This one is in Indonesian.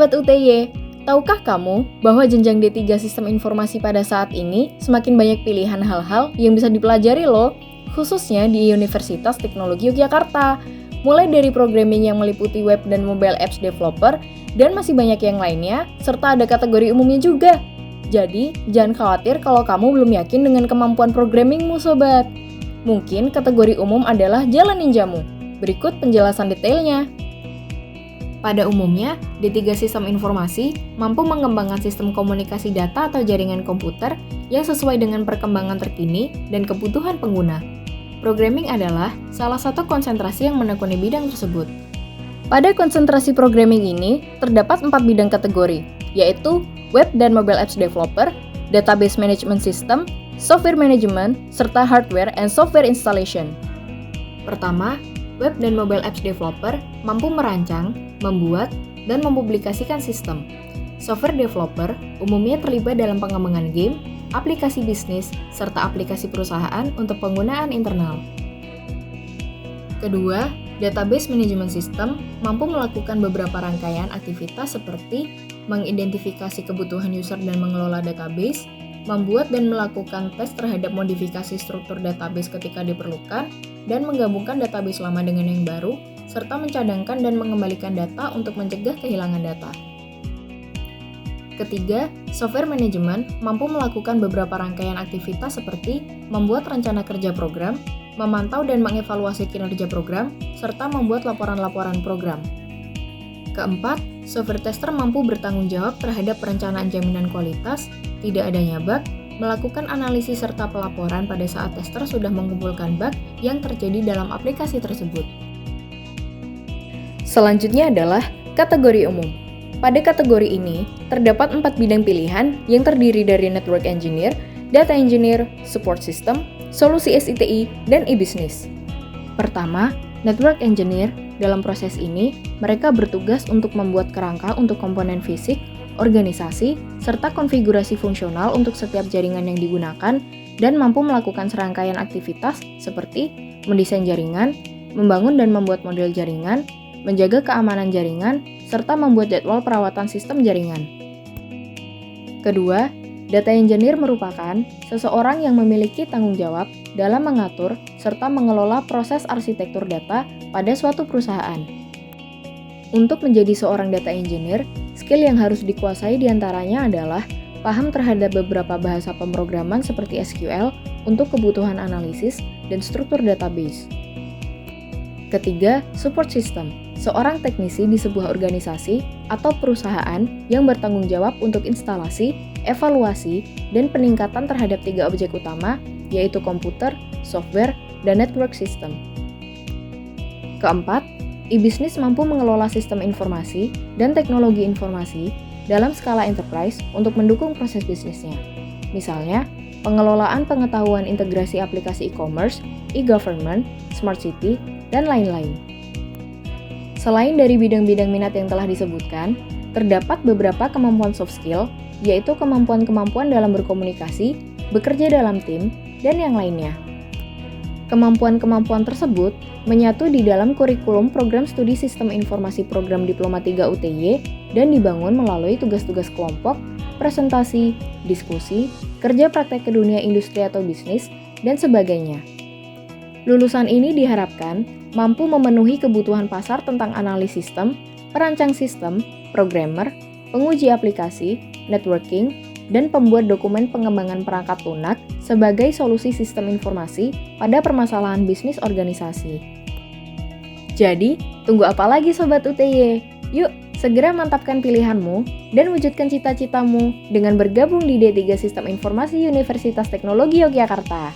Sobat UTY, tahukah kamu bahwa jenjang D3 Sistem Informasi pada saat ini semakin banyak pilihan hal-hal yang bisa dipelajari loh, khususnya di Universitas Teknologi Yogyakarta. Mulai dari programming yang meliputi web dan mobile apps developer, dan masih banyak yang lainnya, serta ada kategori umumnya juga. Jadi, jangan khawatir kalau kamu belum yakin dengan kemampuan programmingmu, Sobat. Mungkin kategori umum adalah jalan ninjamu. Berikut penjelasan detailnya. Pada umumnya, D3 Sistem Informasi mampu mengembangkan sistem komunikasi data atau jaringan komputer yang sesuai dengan perkembangan terkini dan kebutuhan pengguna. Programming adalah salah satu konsentrasi yang menekuni bidang tersebut. Pada konsentrasi programming ini, terdapat 4 bidang kategori, yaitu Web dan Mobile Apps Developer, Database Management System, Software Management, serta Hardware and Software Installation. Pertama, Web dan Mobile Apps Developer mampu merancang, membuat, dan mempublikasikan sistem. Software developer umumnya terlibat dalam pengembangan game, aplikasi bisnis, serta aplikasi perusahaan untuk penggunaan internal. Kedua, Database Management System mampu melakukan beberapa rangkaian aktivitas seperti mengidentifikasi kebutuhan user dan mengelola database, membuat dan melakukan tes terhadap modifikasi struktur database ketika diperlukan, dan menggabungkan database lama dengan yang baru, serta mencadangkan dan mengembalikan data untuk mencegah kehilangan data. Ketiga, software management mampu melakukan beberapa rangkaian aktivitas seperti membuat rencana kerja program, memantau dan mengevaluasi kinerja program, serta membuat laporan-laporan program. Keempat, software tester mampu bertanggung jawab terhadap perencanaan jaminan kualitas, tidak adanya bug, melakukan analisis serta pelaporan pada saat tester sudah mengumpulkan bug yang terjadi dalam aplikasi tersebut. Selanjutnya adalah kategori umum. Pada kategori ini, terdapat 4 bidang pilihan yang terdiri dari Network Engineer, Data Engineer, Support System, Solusi SITI, dan e-Business. Pertama, Network Engineer. Dalam proses ini, mereka bertugas untuk membuat kerangka untuk komponen fisik, organisasi, serta konfigurasi fungsional untuk setiap jaringan yang digunakan, dan mampu melakukan serangkaian aktivitas seperti mendesain jaringan, membangun dan membuat model jaringan, menjaga keamanan jaringan, serta membuat jadwal perawatan sistem jaringan. Kedua, Data Engineer merupakan seseorang yang memiliki tanggung jawab dalam mengatur serta mengelola proses arsitektur data pada suatu perusahaan. Untuk menjadi seorang data engineer, skill yang harus dikuasai diantaranya adalah paham terhadap beberapa bahasa pemrograman seperti SQL untuk kebutuhan analisis dan struktur database. Ketiga, support system. Seorang teknisi di sebuah organisasi atau perusahaan yang bertanggung jawab untuk instalasi, evaluasi, dan peningkatan terhadap 3 objek utama, yaitu komputer, software, dan network system. Keempat, e-business mampu mengelola sistem informasi dan teknologi informasi dalam skala enterprise untuk mendukung proses bisnisnya. Misalnya, pengelolaan pengetahuan integrasi aplikasi e-commerce, e-government, smart city, dan lain-lain. Selain dari bidang-bidang minat yang telah disebutkan, terdapat beberapa kemampuan soft skill, yaitu kemampuan-kemampuan dalam berkomunikasi, bekerja dalam tim, dan yang lainnya. Kemampuan-kemampuan tersebut menyatu di dalam kurikulum program studi Sistem Informasi Program Diploma 3 UTY dan dibangun melalui tugas-tugas kelompok, presentasi, diskusi, kerja praktek ke dunia industri atau bisnis, dan sebagainya. Lulusan ini diharapkan mampu memenuhi kebutuhan pasar tentang analis sistem, perancang sistem, programmer, penguji aplikasi, networking, dan pembuat dokumen pengembangan perangkat lunak sebagai solusi sistem informasi pada permasalahan bisnis organisasi. Jadi, tunggu apa lagi Sobat UTY? Yuk, segera mantapkan pilihanmu dan wujudkan cita-citamu dengan bergabung di D3 Sistem Informasi Universitas Teknologi Yogyakarta.